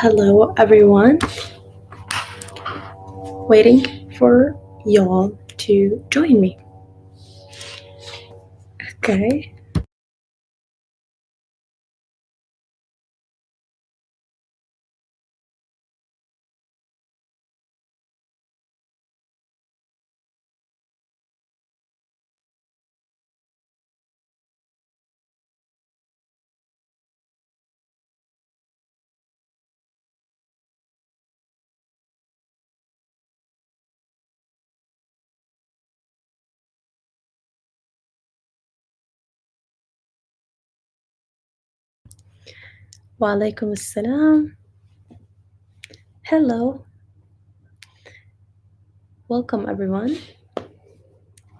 Hello, everyone. Waiting for y'all to join me. Okay. Walaikum assalam. Hello. Welcome, everyone.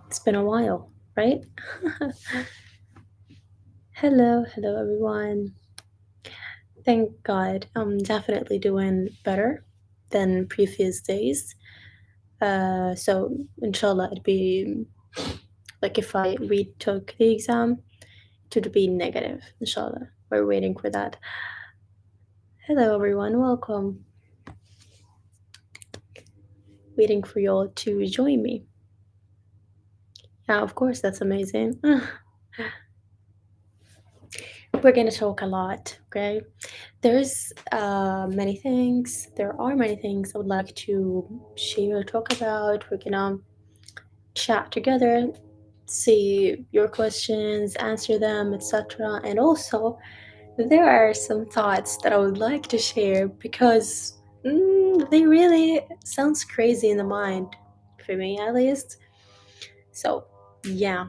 It's been a while, right? hello, everyone. Thank God. I'm definitely doing better than previous days. So, inshallah, it'd be like if I retook the exam, it would be negative, inshallah. We're waiting for that. Hello, everyone. Welcome. Waiting for y'all to join me. Yeah, of course, that's amazing. We're gonna talk a lot, okay? There are many things I would like to share, talk about. We're gonna chat together, see your questions, answer them, etc. And also, there are some thoughts that I would like to share because they really sounds crazy in the mind, for me at least. So, yeah.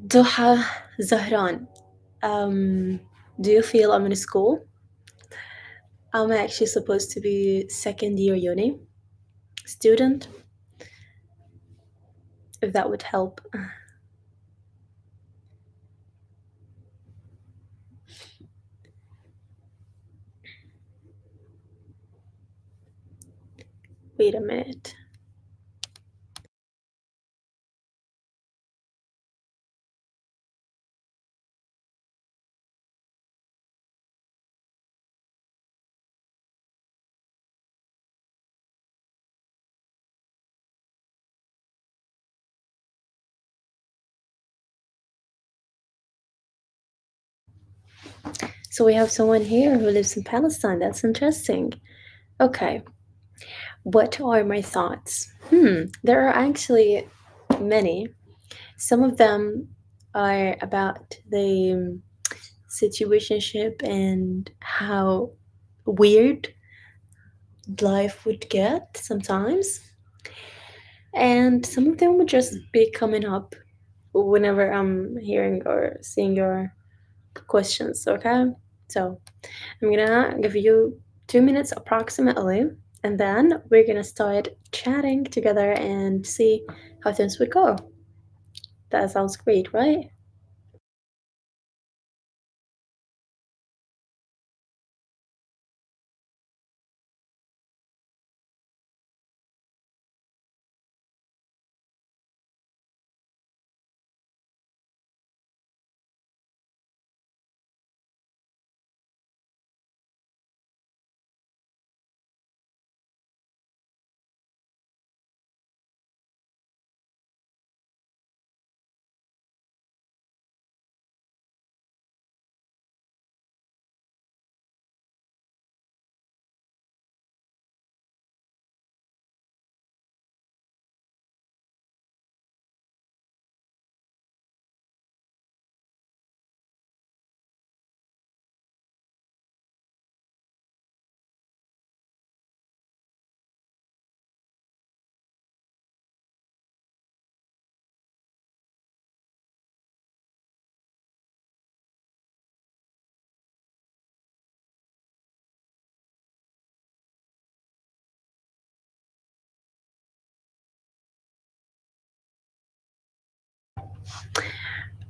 Duha Zahran. Do you feel I'm in school? I'm actually supposed to be second year uni student, if that would help. Wait a minute. So we have someone here who lives in Palestine. That's interesting. Okay. What are my thoughts? There are actually many. Some of them are about the situationship and how weird life would get sometimes. And some of them would just be coming up whenever I'm hearing or seeing your questions, okay? So I'm gonna give you 2 minutes approximately, and then we're gonna start chatting together and see how things would go. That sounds great, right?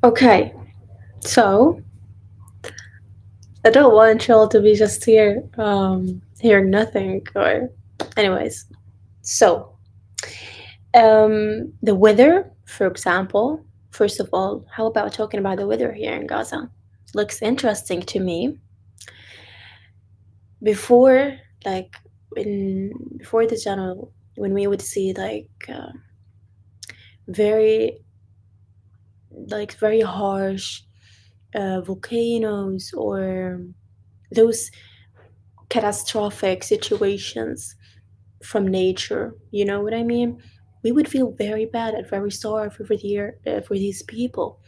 Okay, so I don't want y'all to be just here, hearing nothing, or, anyways. So, the weather, for example. First of all, how about talking about the weather here in Gaza? looks interesting to me. Before, like, in before the channel, when we would see very very harsh volcanoes or those catastrophic situations from nature, you know what I mean? We would feel very bad and very sorry for these people.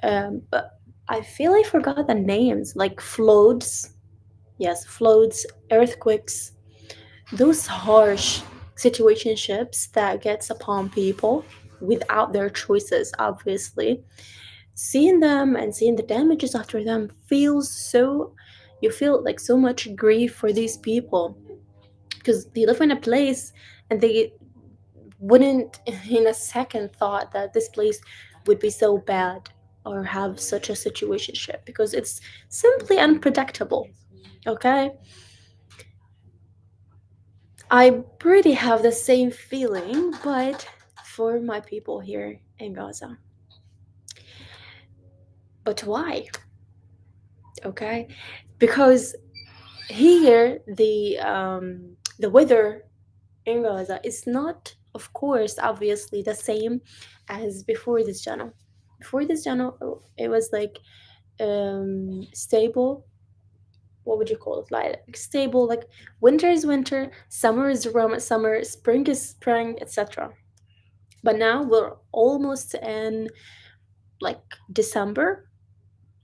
But I feel I forgot the names, like floods. Yes, floods, earthquakes, those harsh situationships that gets upon people without their choices, obviously. Seeing them and seeing the damages after them feels so, you feel like so much grief for these people because they live in a place and they wouldn't in a second thought that this place would be so bad or have such a situationship because it's simply unpredictable. Okay, I pretty have the same feeling, but for my people here in Gaza. But why? Okay, because here the weather in Gaza is not, of course, obviously the same as before this channel. Before this channel, it was like stable. What would you call it? Like stable, like winter is winter, summer is summer, spring is spring, etc. But now we're almost in like December.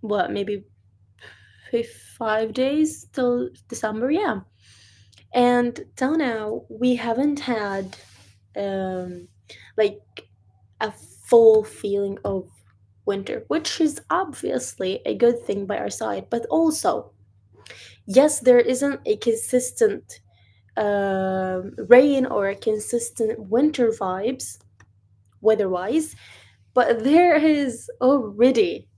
What, maybe 5 days till December? Yeah. And till now, we haven't had um, like a full feeling of winter, which is obviously a good thing by our side. But also, yes, there isn't a consistent rain or a consistent winter vibes weather-wise, but there is already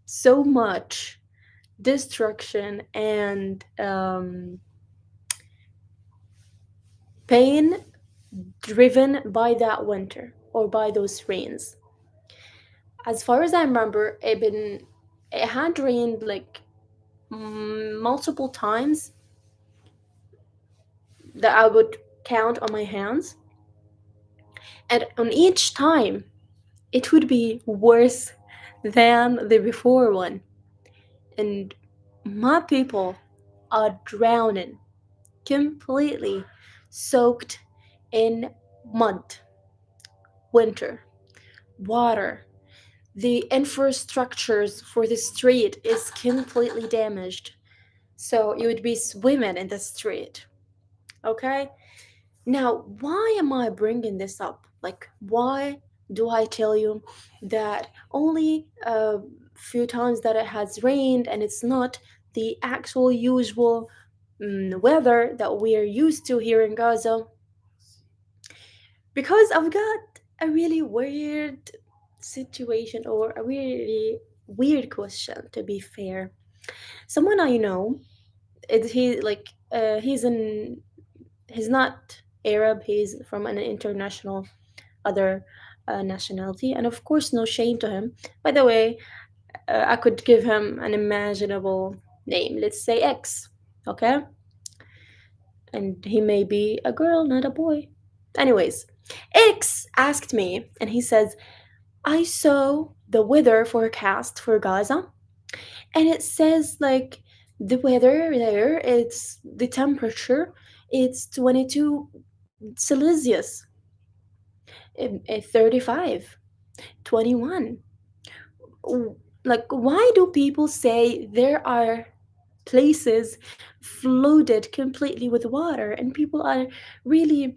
so much destruction and pain driven by that winter or by those rains. As far as I remember, it had rained like multiple times that I would count on my hands, and on each time it would be worse than the before one. And my people are drowning, completely soaked in mud, winter, water. The infrastructures for the street is completely damaged. So you would be swimming in the street. Okay? Now, why am I bringing this up? Like, why do I tell you that only a few times that it has rained and it's not the actual usual weather that we are used to here in Gaza? Because I've got a really weird situation or a really weird question, to be fair. Someone I know, he like he's not Arab, he's from an international other nationality, and of course, no shame to him. By the way, I could give him an imaginable name. Let's say X, okay? And he may be a girl, not a boy. Anyways, X asked me, and he says, I saw the weather forecast for Gaza, and it says like the weather there, it's the temperature, it's 22 Celsius, 35, 21. Like, why do people say there are places flooded completely with water and people are really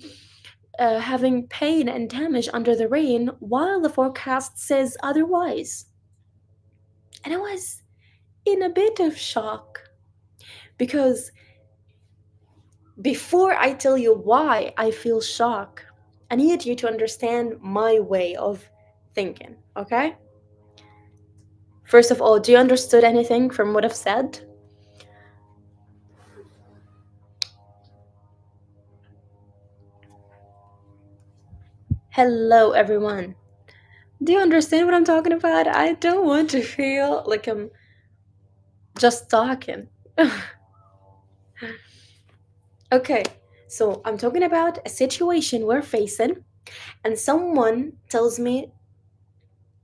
having pain and damage under the rain while the forecast says otherwise? And I was in a bit of shock because before I tell you why I feel shock, I need you to understand my way of thinking, okay? First of all, do you understood anything from what I've said? Hello, everyone. Do you understand what I'm talking about? I don't want to feel like I'm Just talking. Okay, so I'm talking about a situation we're facing, and someone tells me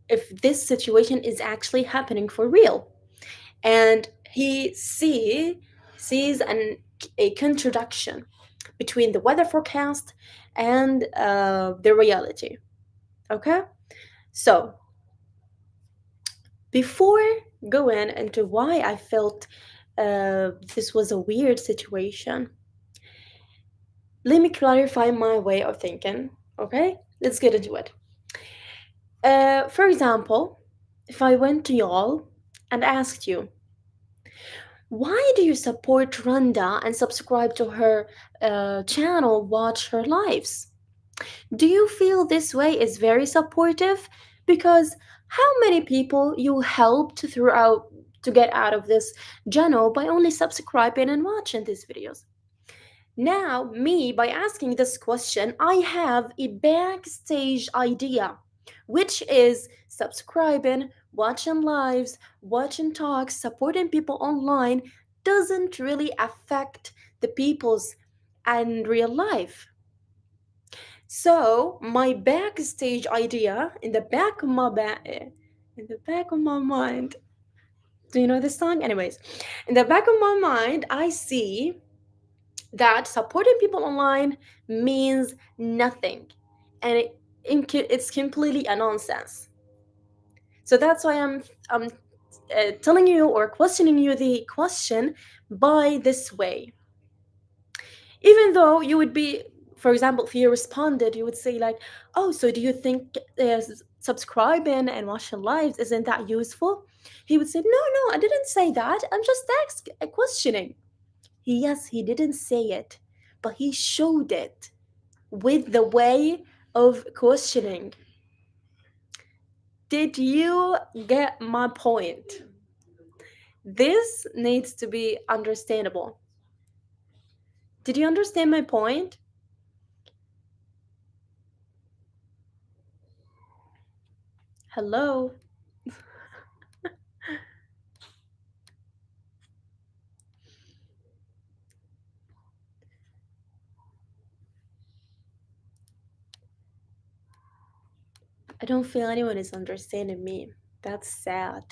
if this situation is actually happening for real. And sees a contradiction between the weather forecast and the reality. Okay, so before going into why I felt this was a weird situation, let me clarify my way of thinking. Okay, let's get into it. For example, if I went to y'all and asked you, why do you support Randa and subscribe to her channel, watch her lives? Do you feel this way is very supportive? Because how many people you helped throughout to get out of this channel by only subscribing and watching these videos? Now, me, by asking this question, I have a backstage idea, which is subscribing, watching lives, watching talks, supporting people online doesn't really affect the people's and real life. So, my backstage idea in the back of in the back of my mind. Do you know this song? Anyways, in the back of my mind, I see that supporting people online means nothing, and it's completely a nonsense. So that's why I'm telling you or questioning you the question by this way. Even though you would be, for example, if you responded, you would say like, oh, so do you think subscribing and watching lives isn't that useful? He would say, no, I didn't say that, I'm just questioning. Yes, he didn't say it, but he showed it with the way of questioning. Did you get my point? This needs to be understandable. Did you understand my point? Hello? I don't feel anyone is understanding me. That's sad.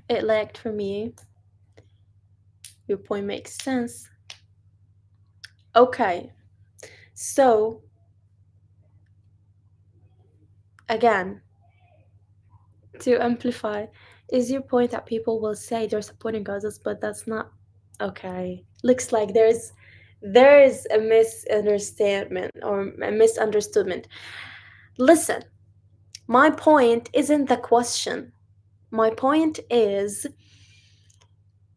It lagged for me. Your point makes sense. Okay, so again, to amplify, is your point that people will say they're supporting Gazas, but that's not okay? Looks like there is a misunderstanding or a misunderstanding. Listen, my point isn't the question. My point is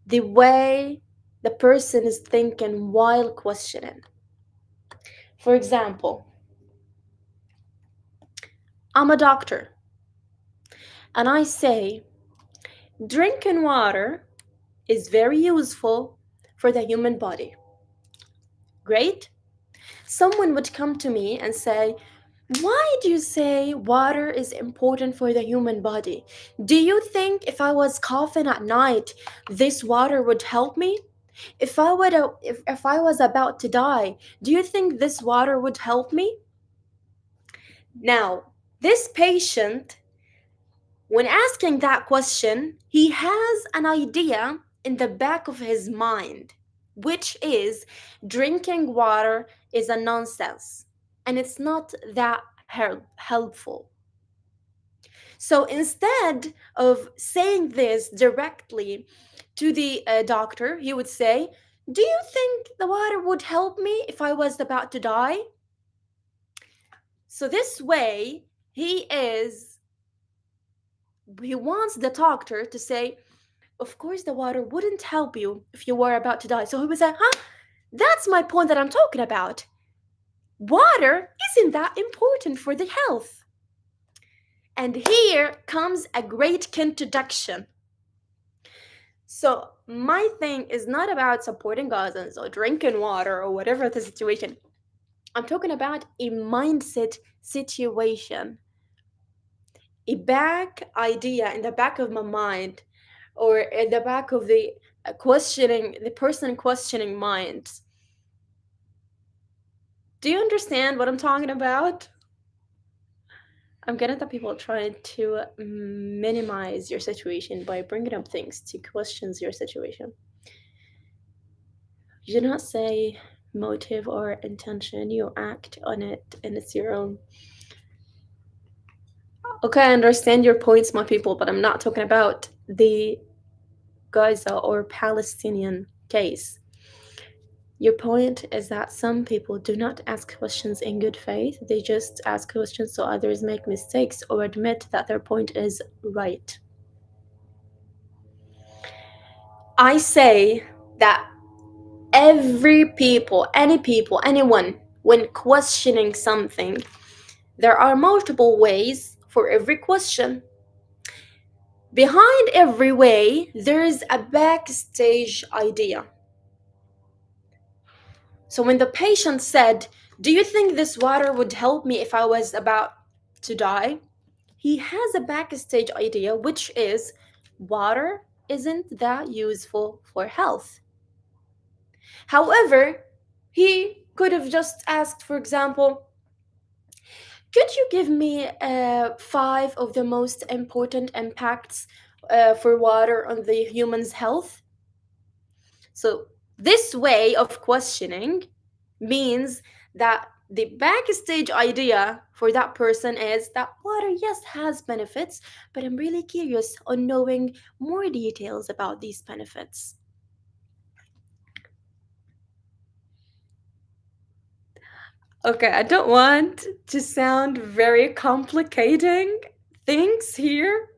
the way the person is thinking while questioning. For example, I'm a doctor and I say drinking water is very useful for the human body. Great. Someone would come to me and say, why do you say water is important for the human body? Do you think if I was coughing at night, this water would help me? If I was about to die, do you think this water would help me? Now, this patient, when asking that question, he has an idea in the back of his mind, which is drinking water is a nonsense and it's not that helpful. So instead of saying this directly to the doctor, he would say, do you think the water would help me if I was about to die? So this way, he wants the doctor to say, of course, the water wouldn't help you if you were about to die. So he would say, huh? That's my point that I'm talking about. Water isn't that important for the health. And here comes a great contradiction. So my thing is not about supporting Gazans or drinking water or whatever the situation. I'm talking about a mindset situation, a back idea in the back of my mind, or in the back of the questioning, the person questioning mind. Do you understand what I'm talking about? I'm getting that people trying to minimize your situation by bringing up things to questions your situation. You do not say motive or intention, you act on it, and it's your own. Okay, I understand your points, my people, but I'm not talking about the Gaza or Palestinian case. Your point is that some people do not ask questions in good faith, they just ask questions so others make mistakes or admit that their point is right. I say that every people, any people, anyone, when questioning something, there are multiple ways for every question. Behind every way, there is a backstage idea. So when the patient said, "Do you think this water would help me if I was about to die?" He has a backstage idea, which is water isn't that useful for health. However, he could have just asked, for example, could you give me five of the most important impacts for water on the human's health? So, this way of questioning means that the backstage idea for that person is that water, yes, has benefits, but I'm really curious on knowing more details about these benefits. Okay, I don't want to sound very complicating things here.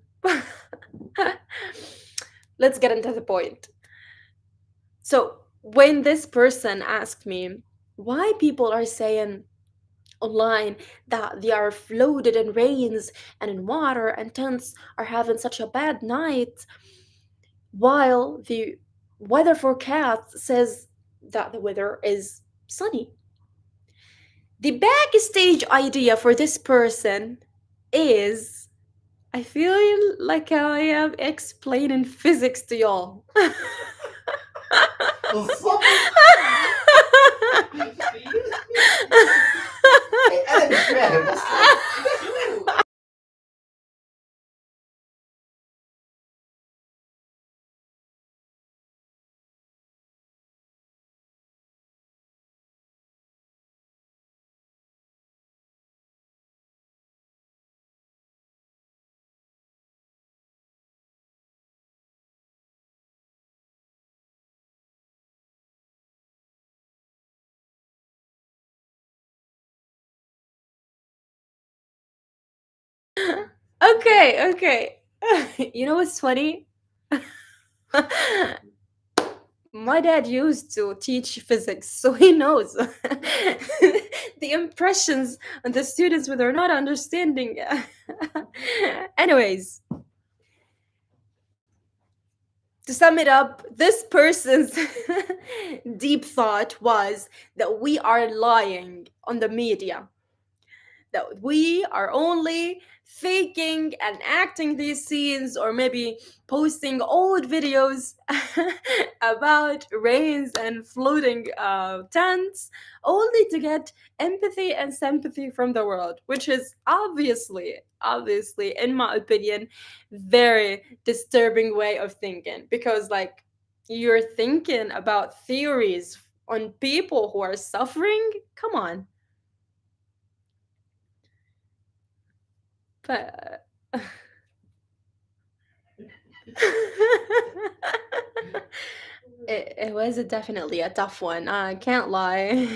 Let's get into the point. So, when this person asked me why people are saying online that they are floated in rains and in water and tents are having such a bad night, while the weather forecast says that the weather is sunny. The backstage idea for this person is I feel like I am explaining physics to y'all. Okay, okay. You know what's funny? My dad used to teach physics, so he knows the impressions on the students when they're not understanding. Anyways, to sum it up, this person's deep thought was that we are lying on the media, that we are only faking and acting these scenes or maybe posting old videos about rains and floating tents only to get empathy and sympathy from the world, which is obviously in my opinion very disturbing way of thinking, because like you're thinking about theories on people who are suffering. Come on. But it was definitely a tough one. I can't lie.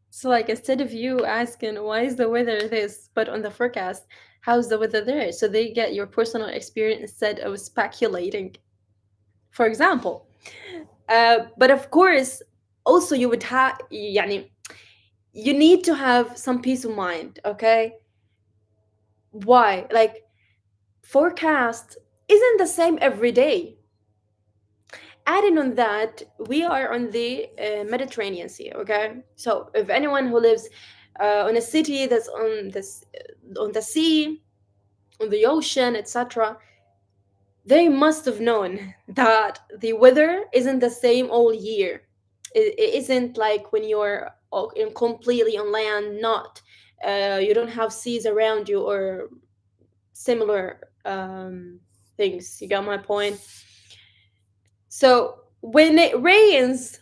So, like, instead of you asking, why is the weather this, but on the forecast, how's the weather there? So they get your personal experience instead of speculating, for example. But of course, also you would have, yani, you need to have some peace of mind, okay? Why? Like, forecast isn't the same every day. Adding on that, we are on the Mediterranean Sea. Okay, so if anyone who lives on a city that's on the sea, on the ocean, etc., they must have known that the weather isn't the same all year. It isn't like when you're completely on land, not you don't have seas around you or similar things. You got my point? So when it rains,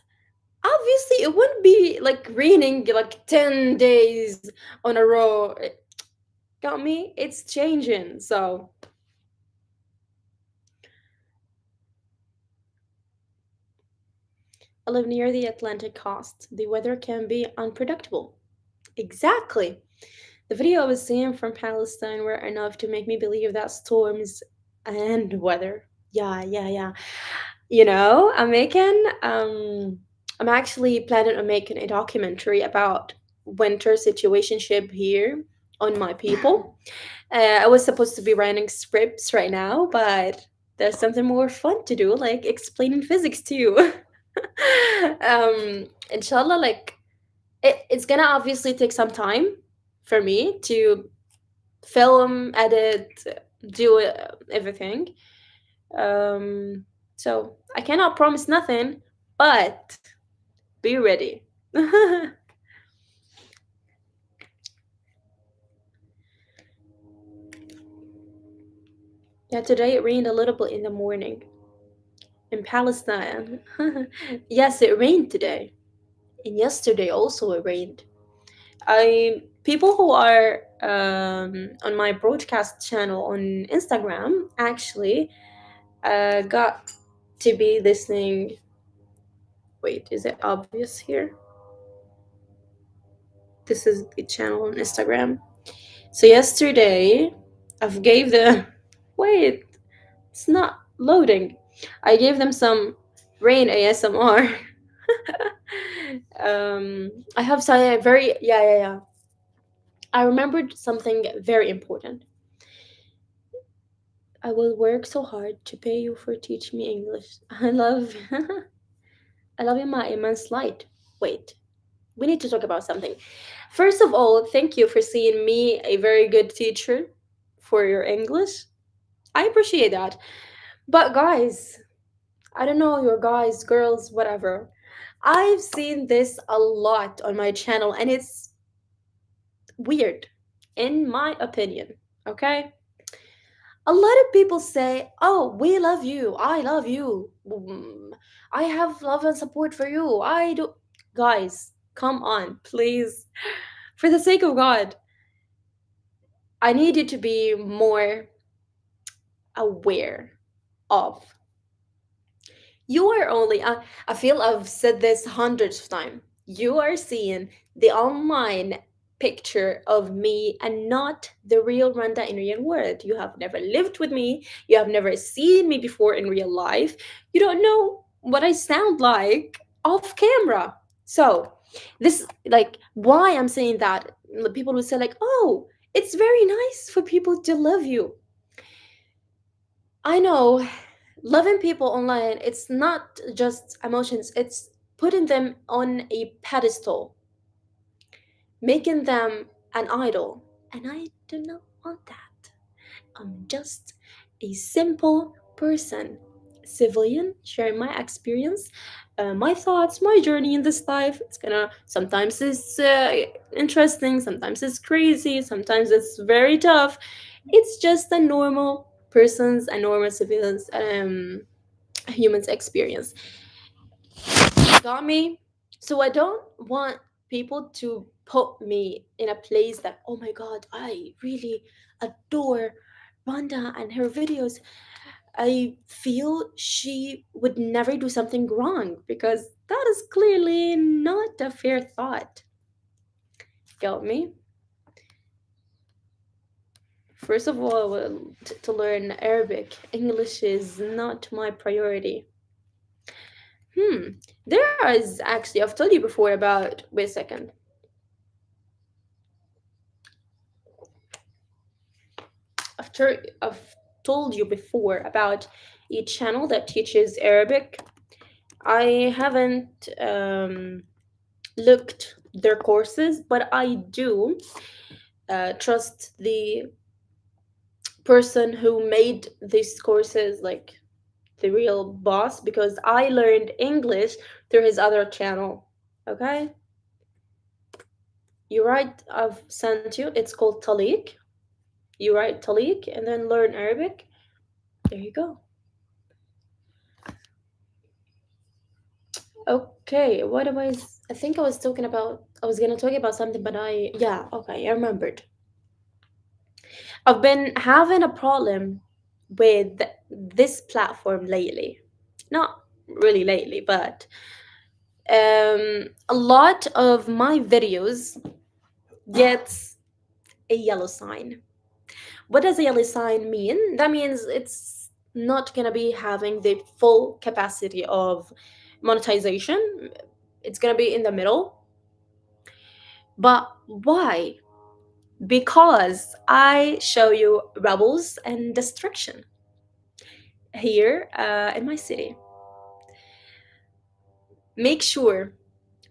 obviously it wouldn't be like raining like 10 days on a row. Got me? It's changing. So I live near the Atlantic coast. The weather can be unpredictable. Exactly. The video I was seeing from Palestine were enough to make me believe that storms and weather. Yeah, yeah, yeah. I'm actually planning on making a documentary about winter situationship here on my people. I was supposed to be writing scripts right now, but there's something more fun to do, like explaining physics to you. Inshallah, like it's gonna obviously take some time for me to film, edit, do everything. Um, so I cannot promise nothing, but be ready. Yeah, today it rained a little bit in the morning in Palestine. Yes, it rained today, and yesterday also it rained. I People who are on my broadcast channel on Instagram actually got to be listening. Wait, is it obvious here? This is the channel on Instagram. So yesterday, I've gave them. Wait, it's not loading. I gave them some rain ASMR. I have some very yeah. I remembered something very important. I will work so hard to pay you for teaching me English. I love you, my immense light. Wait, we need to talk about something. First of all, thank you for seeing me a very good teacher for your English. I appreciate that. But guys, I don't know your guys, girls, whatever. I've seen this a lot on my channel and it's weird, in my opinion. Okay? A lot of people say, "Oh, we love you. I love you. I have love and support for you. I do." Guys, come on, please. For the sake of God, I need you to be more aware of. You are only, I feel I've said this hundreds of times. You are seeing the online picture of me and not the real Randa in real world. You have never lived with me. You have never seen me before in real life. You don't know what I sound like off camera. So, this, like, why I'm saying that, people will say, like, oh, it's very nice for people to love you. I know loving people online, it's not just emotions, it's putting them on a pedestal, making them an idol. And I do not want that. I'm just a simple person, civilian, sharing my experience, my thoughts, my journey in this life. It's gonna, sometimes it's interesting, sometimes it's crazy, sometimes it's very tough. It's just a normal person's, a normal civilians, humans experience. Got me? So I don't want people to put me in a place that, oh my god, I really adore Rhonda and her videos. I feel she would never do something wrong because that is clearly not a fair thought. Got me? First of all, to learn Arabic, English is not my priority. Hmm. There is actually, I've told you before about, wait a second. I've told you before about each channel that teaches Arabic. I haven't looked their courses, but I do trust the person who made these courses, like the real boss, because I learned English through his other channel. Okay? You write, I've sent you, it's called Talik. You write Talik and then learn Arabic. There you go. Okay, what I think I was talking about, I was gonna talk about something, but yeah, okay, I remembered. I've been having a problem with this platform lately. Not really lately, but a lot of my videos gets a yellow sign. What does a yellow sign mean? That means it's not gonna be having the full capacity of monetization. It's gonna be in the middle. But why? Because I show you rebels and destruction here in my city. Make sure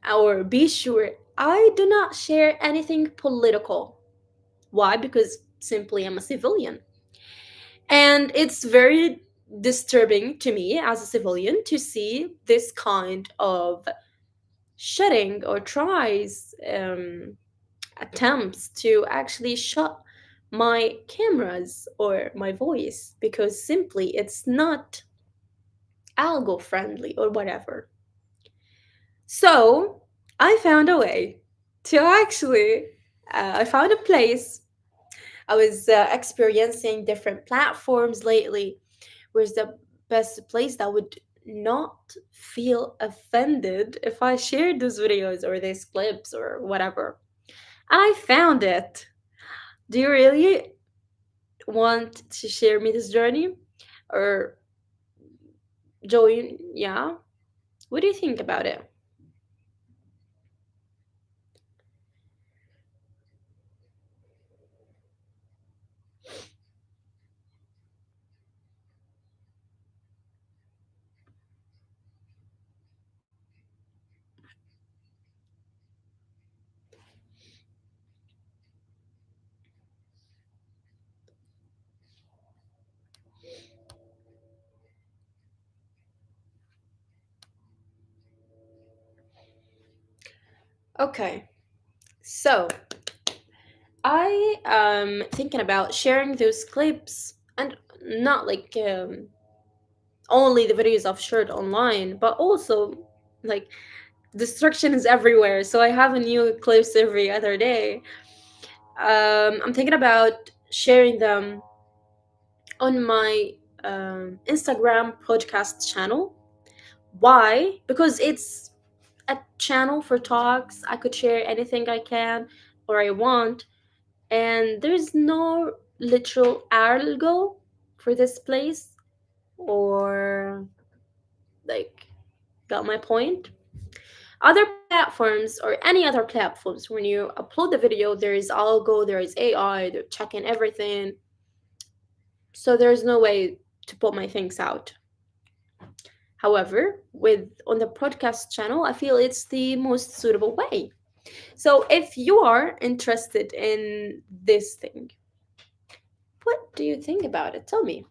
or be sure I do not share anything political. Why? Because simply I'm a civilian. And it's very disturbing to me as a civilian to see this kind of shutting or tries attempts to actually shut my cameras or my voice because simply it's not algo friendly or whatever. So I found a way to actually, I found a place. I was experiencing different platforms lately. Where's the best place that would not feel offended if I shared those videos or these clips or whatever? And I found it. Do you really want to share me this journey? Or join? Yeah? What do you think about it? Okay, so I am thinking about sharing those clips and not like only the videos I've shared online, but also like destruction is everywhere. So I have a new clips every other day. I'm thinking about sharing them on my Instagram podcast channel. Why? Because it's a channel for talks. I could share anything I can or I want, and there's no literal algo for this place or like got my point. Other platforms or any other platforms, when you upload the video, there is algo, there is AI, they're checking everything. So there's no way to put my things out. However, with on the podcast channel, I feel it's the most suitable way. So if you are interested in this thing, what do you think about it? Tell me.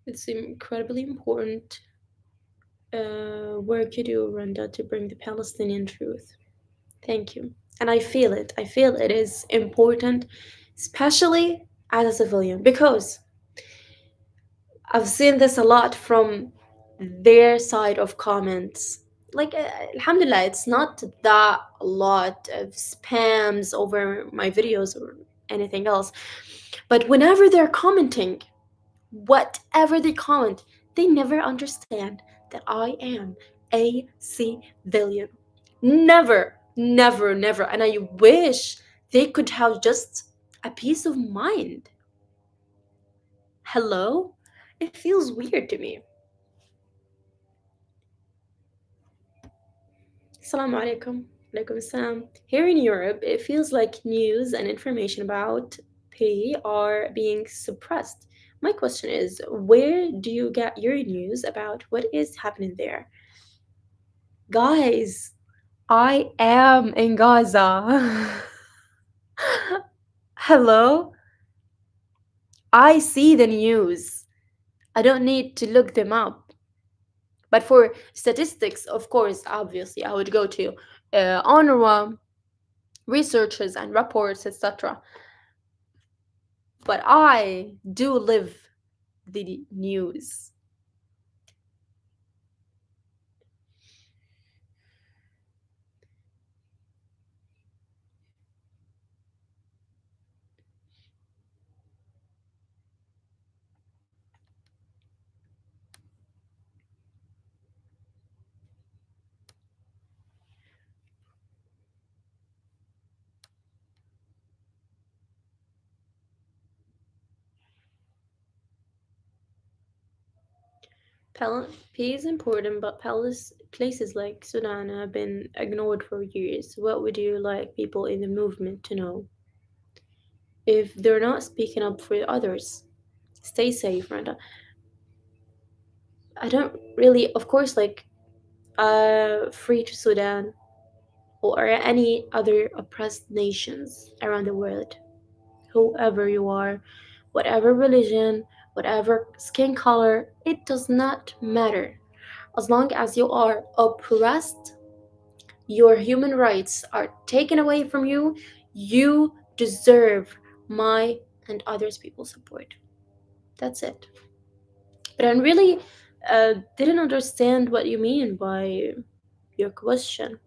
It's incredibly important work you do, Randa, to bring the Palestinian truth. Thank you. And I feel it. I feel it is important, especially as a civilian, because I've seen this a lot from their side of comments. like alhamdulillah, it's not that a lot of spams over my videos or anything else. But whenever they're commenting, whatever they comment, they never understand that I am a civilian. Never, never, never. And I wish they could have just a peace of mind. Hello? It feels weird to me. Assalamu alaikum. Alaikum assalam. Here in Europe, it feels like news and information about P are being suppressed. My question is, where do you get your news about what is happening there? Guys, I am in Gaza. Hello? I see the news. I don't need to look them up. But for statistics, of course, obviously, I would go to UNRWA, researches and reports, etc. But I do live the news. Peace is important, but places like Sudan have been ignored for years. What would you like people in the movement to know? If they're not speaking up for others, stay safe, Randa. I don't really, of course, like, free to Sudan or any other oppressed nations around the world. Whoever you are, whatever religion, whatever skin color, it does not matter. As long as you are oppressed, your human rights are taken away from you, you deserve my and others people's support. That's it. But I really didn't understand what you mean by your question.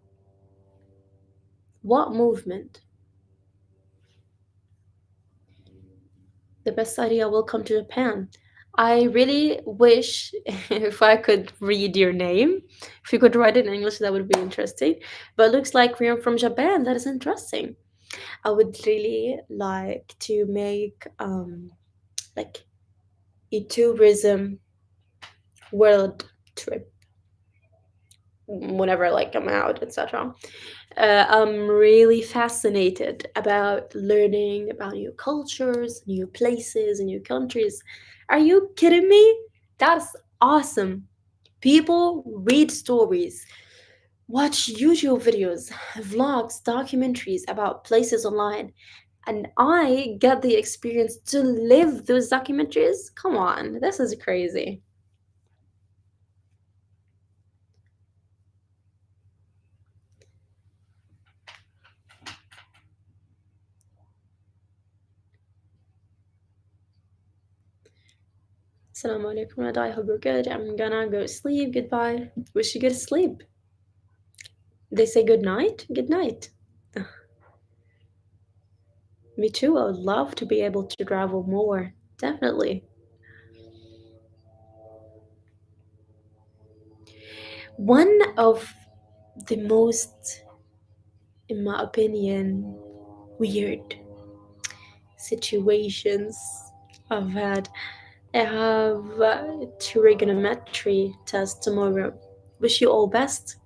What movement? The best idea will come to Japan. I really wish if I could read your name. If you could write it in English, that would be interesting. But it looks like we're from Japan. That is interesting. I would really like to make like a tourism world trip whenever like I'm out, etc. I'm really fascinated about learning about new cultures, new places, new countries. Are you kidding me? That's awesome. People read stories, watch YouTube videos, vlogs, documentaries about places online, and I get the experience to live those documentaries. Come on, this is crazy. Assalamu alaikum, Rada. I hope you're good. I'm gonna go to sleep. Goodbye. Wish you good sleep. They say good night? Good night. Me too. I would love to be able to travel more. Definitely. One of the most, in my opinion, weird situations I've had. I have a trigonometry test tomorrow. Wish you all best.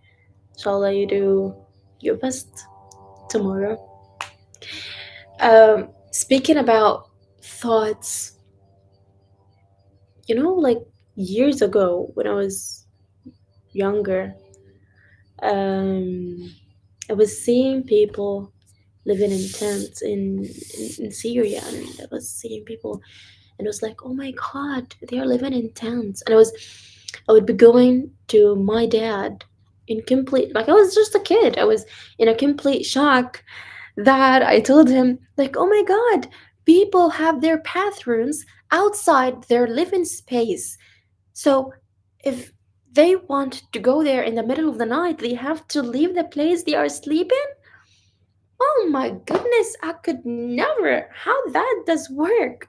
Inshallah, you do your best tomorrow. Speaking about thoughts, like years ago when I was younger, um, I was seeing people living in tents in Syria, and I was seeing people, and it was like, oh my god, they are living in tents. And I would be going to my dad in complete, like I was just a kid. I was in a complete shock that I told him, like, oh my god, people have their bathrooms outside their living space. So if They want to go there in the middle of the night. They have to leave the place they are sleeping. Oh my goodness, I could never. How that does work?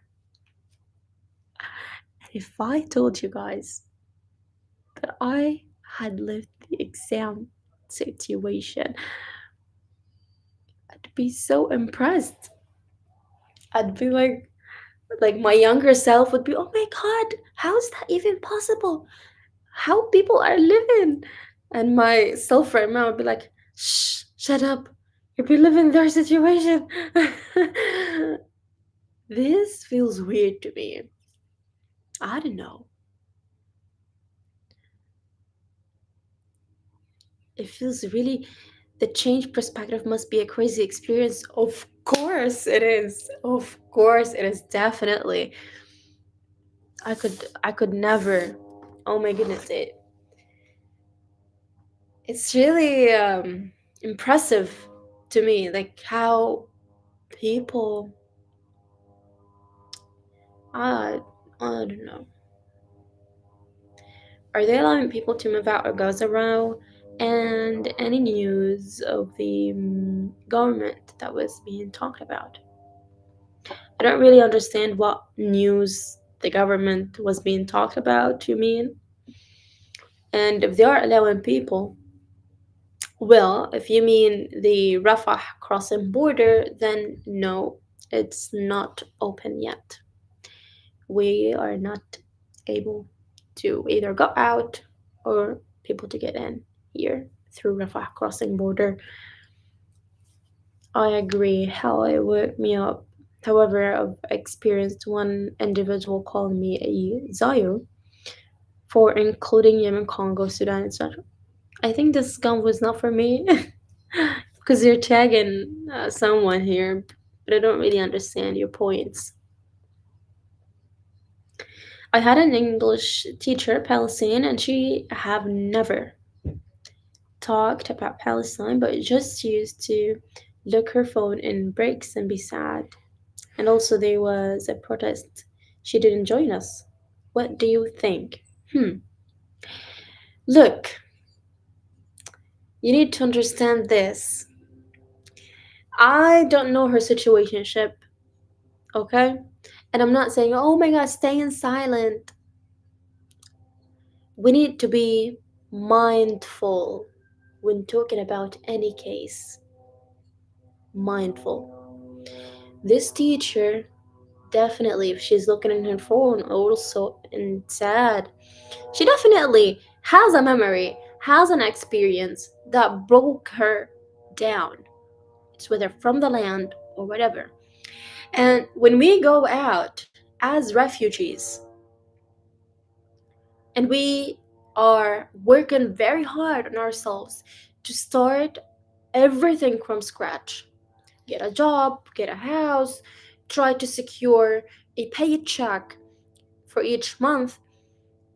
And if I told you guys that I had lived the exam situation, I'd be so impressed. I'd be like my younger self would be, oh my god, how is that even possible? How people are living? And my self right now would be like, shh, shut up. You'll be living their situation. This feels weird to me. I don't know. It feels really, the change perspective must be a crazy experience. Of course it is. Of course it is, definitely. I could never. Oh my goodness, it's really impressive to me, like how people, I I don't know. Are they allowing people to move out of Gaza now? And any news of the government that was being talked about? I don't really understand what news the government was being talked about, you mean? And if they are allowing people, well, if you mean the Rafah crossing border, then no, it's not open yet. We are not able to either go out or people to get in here through Rafah crossing border. I agree how it woke me up. However, I've experienced one individual calling me a Zayo for including Yemen, Congo, Sudan, etc. I think this gun was not for me because you're tagging someone here, but I don't really understand your points. I had an English teacher, Palestinian, and she have never talked about Palestine, but just used to look her phone in breaks and be sad. And also, there was a protest. She didn't join us. What do you think? Look, you need to understand this. I don't know her situationship, okay? And I'm not saying, oh my god, stay in silent. We need to be mindful when talking about any case. Mindful. This teacher, definitely, if she's looking in her phone also and sad, she definitely has a memory, has an experience that broke her down. It's whether from the land or whatever. And when we go out as refugees and we are working very hard on ourselves to start everything from scratch, get a job, get a house, try to secure a paycheck for each month,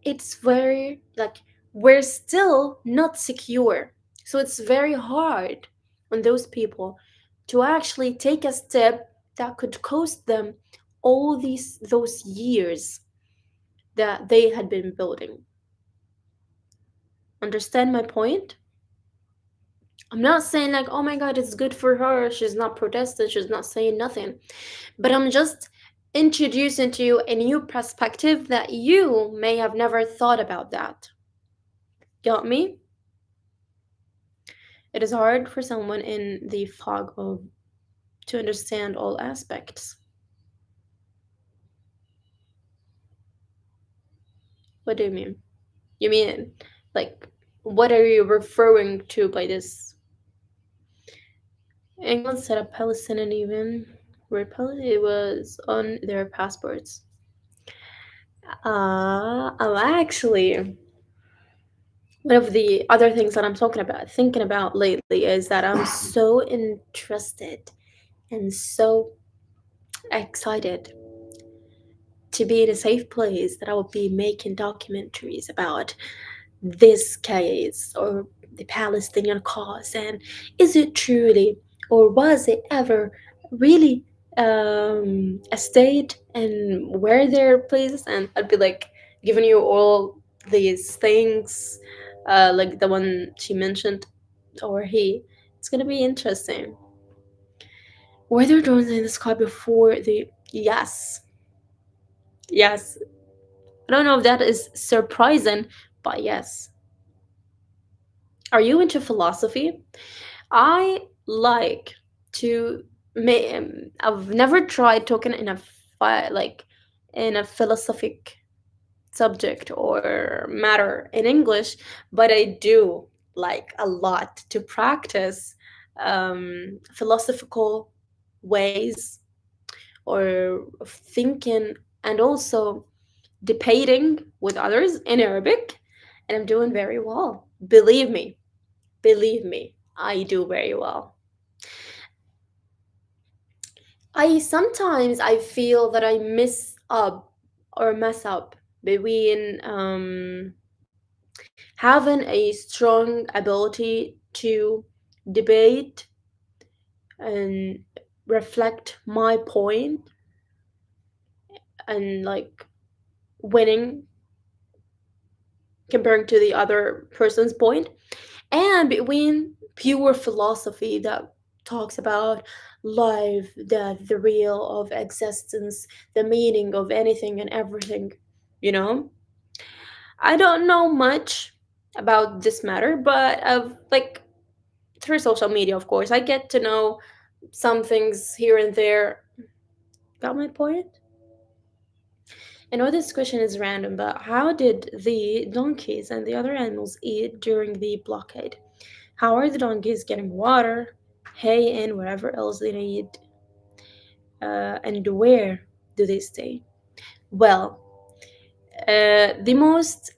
it's very like we're still not secure. So it's very hard on those people to actually take a step that could cost them all those years that they had been building. Understand my point? I'm not saying like, oh my god, it's good for her. She's not protesting. She's not saying nothing. But I'm just introducing to you a new perspective that you may have never thought about that. Got me? It is hard for someone in the fog of to understand all aspects. What do you mean? You mean like what are you referring to by this? England set up Palestinian even Republic, it was on their passports. I'm actually one of the other things that I'm talking about, thinking about lately is that I'm so interested and so excited to be in a safe place that I will be making documentaries about this case or the Palestinian cause, and is it truly or was it ever really a state, and were there places, and I'd be like giving you all these things, like the one she mentioned, or he. It's gonna be interesting. Were there drones in the sky before the? Yes, yes. I don't know if that is surprising, but yes. Are you into philosophy? I like to. I've never tried talking in a like in a philosophic subject or matter in English, but I do like a lot to practice philosophical ways or of thinking, and also debating with others in Arabic, and I'm doing very well. Believe me, I do very well. I feel that I miss up or mess up between having a strong ability to debate and reflect my point and like winning comparing to the other person's point, and between pure philosophy that talks about life, death, the real of existence, the meaning of anything and everything, you know? I don't know much about this matter, but of like through social media, of course, I get to know some things here and there. Got my point? I know this question is random, but how did the donkeys and the other animals eat during the blockade? How are the donkeys getting water, hay, and whatever else they need? And where do they stay? Well, the most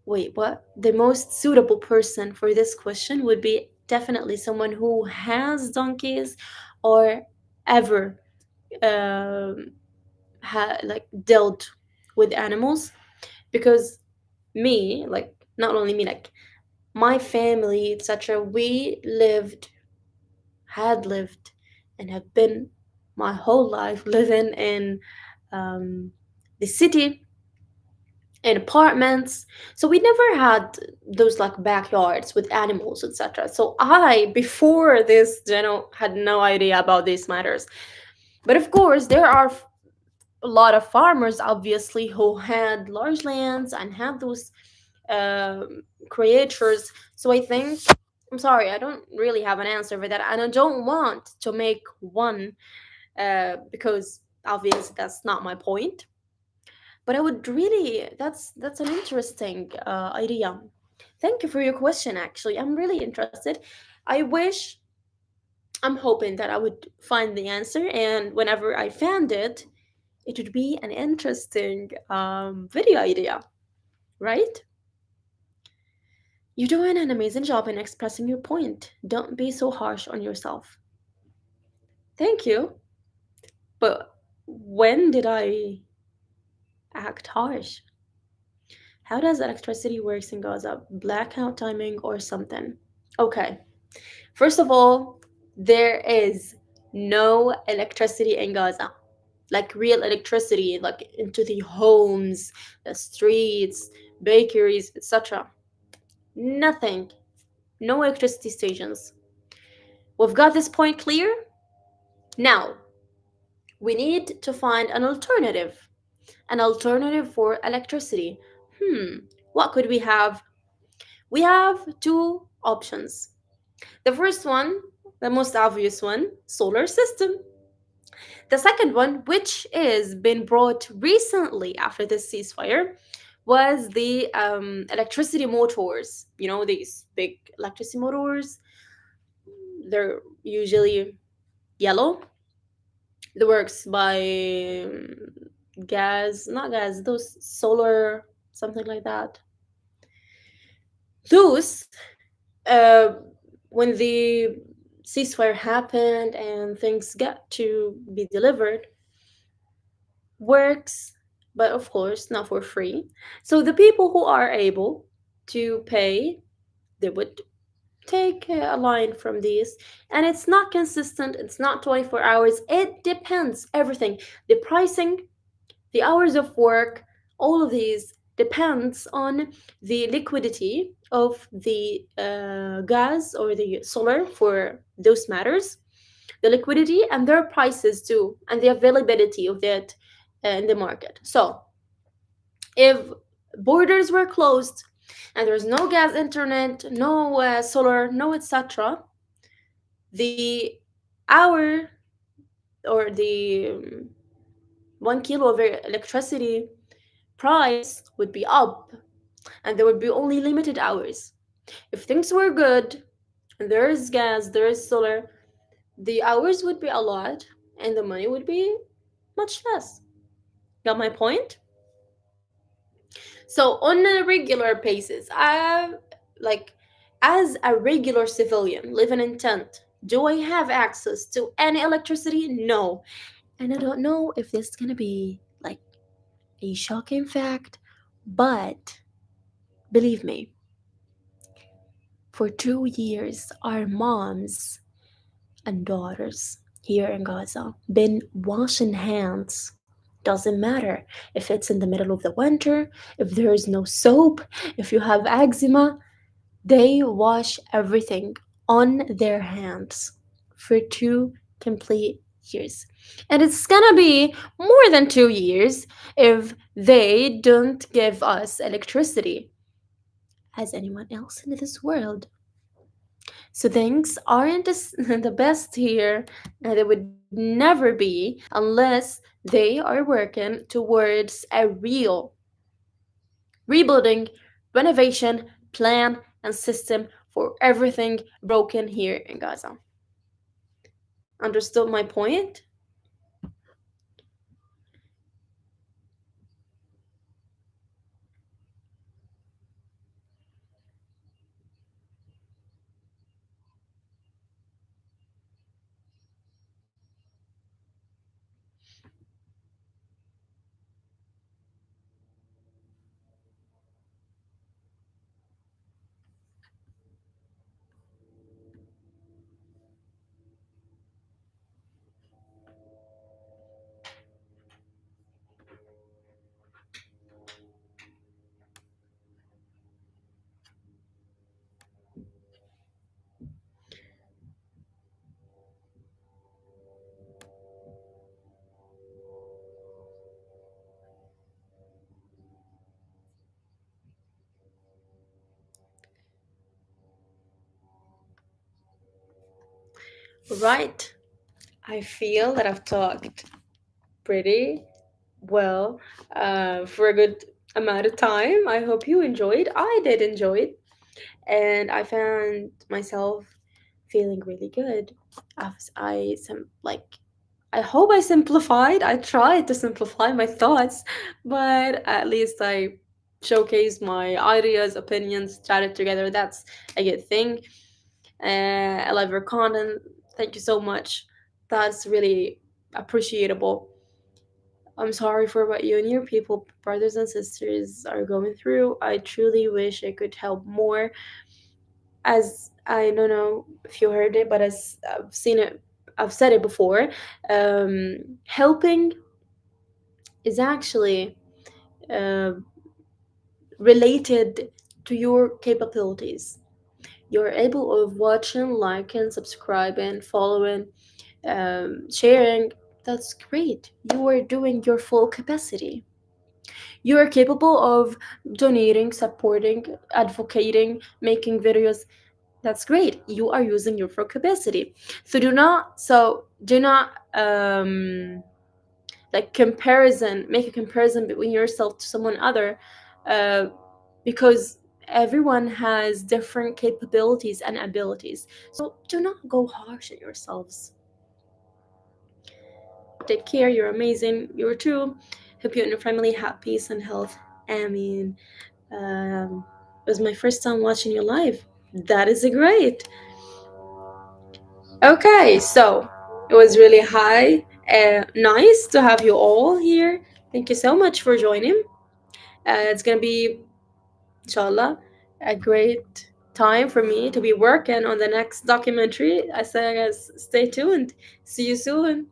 wait, what? The most suitable person for this question would be definitely someone who has donkeys or ever like dealt with animals, because me, like not only me, like my family, etc., we had lived and have been my whole life living in um, the city, in apartments. So we never had those like backyards with animals, etc. So I, before this, had no idea about these matters. But of course, there are a lot of farmers, obviously, who had large lands and had those creatures. So I think, I'm sorry, I don't really have an answer for that, and I don't want to make one because obviously that's not my point. But I would really, that's an interesting idea. Thank you for your question. Actually, I'm really interested. I wish, I'm hoping that I would find the answer, and whenever I found it, it would be an interesting video idea, right? You're doing an amazing job in expressing your point. Don't be so harsh on yourself. Thank you. But when did I act harsh? How does electricity works in Gaza? Blackout timing or something? Okay. First of all, there is no electricity in Gaza. Like real electricity, like into the homes, the streets, bakeries, etc. Nothing. No electricity stations. We've got this point clear? Now, we need to find an alternative. An alternative for electricity. What could we have? We have two options. The first one, the most obvious one, solar system. The second one, which is been brought recently after this ceasefire, was the electricity motors. You know, these big electricity motors. They're usually yellow. It works by gas, not gas, those solar, something like that. Those, uh, when the ceasefire happened and things got to be delivered, works, but of course not for free. So the people who are able to pay, they would take a line from these, and it's not consistent, it's not 24 hours, it depends everything, the pricing, the hours of work, all of these depends on the liquidity of the gas or the solar for those matters, the liquidity and their prices too, and the availability of that in the market. So if borders were closed and there's no gas, internet, no solar, no etc., the hour or the 1 kilo of electricity price would be up, and there would be only limited hours. If things were good, and there is gas, there is solar, the hours would be a lot, and the money would be much less. Got my point? So on a regular basis, like as a regular civilian living in tent, do I have access to any electricity? No. And I don't know if this is gonna be like a shocking fact, but believe me, for 2 years, our moms and daughters here in Gaza been washing hands. Doesn't matter if it's in the middle of the winter, if there is no soap, if you have eczema, they wash everything on their hands for 2 complete years. And it's gonna be more than 2 years if they don't give us electricity as anyone else in this world. So things aren't the best here, and they would never be unless they are working towards a real rebuilding, renovation plan and system for everything broken here in Gaza. Understood my point? Right. I feel that I've talked pretty well for a good amount of time. I hope you enjoyed. I did enjoy it, and I found myself feeling really good. I hope I simplified. I tried to simplify my thoughts, but at least I showcased my ideas, opinions, chatted together. That's a good thing. I love your content. Thank you so much. That's really appreciable. I'm sorry for what you and your people, brothers and sisters, are going through. I truly wish I could help more. As I don't know if you heard it, but as I've seen it, I've said it before. Helping is actually uh, related to your capabilities. You're able of watching, liking, subscribing, following, sharing. That's great. You are doing your full capacity. You are capable of donating, supporting, advocating, making videos. That's great. You are using your full capacity. So do not like comparison, make a comparison between yourself to someone other, uh, because everyone has different capabilities and abilities. So do not go harsh on yourselves. Take care. You're amazing. You're true. Hope you and your family have peace and health. I mean, it was my first time watching you live. That is great. Okay, so it was really nice to have you all here. Thank you so much for joining. It's gonna be, inshallah, a great time for me to be working on the next documentary. I say, guys, stay tuned. See you soon.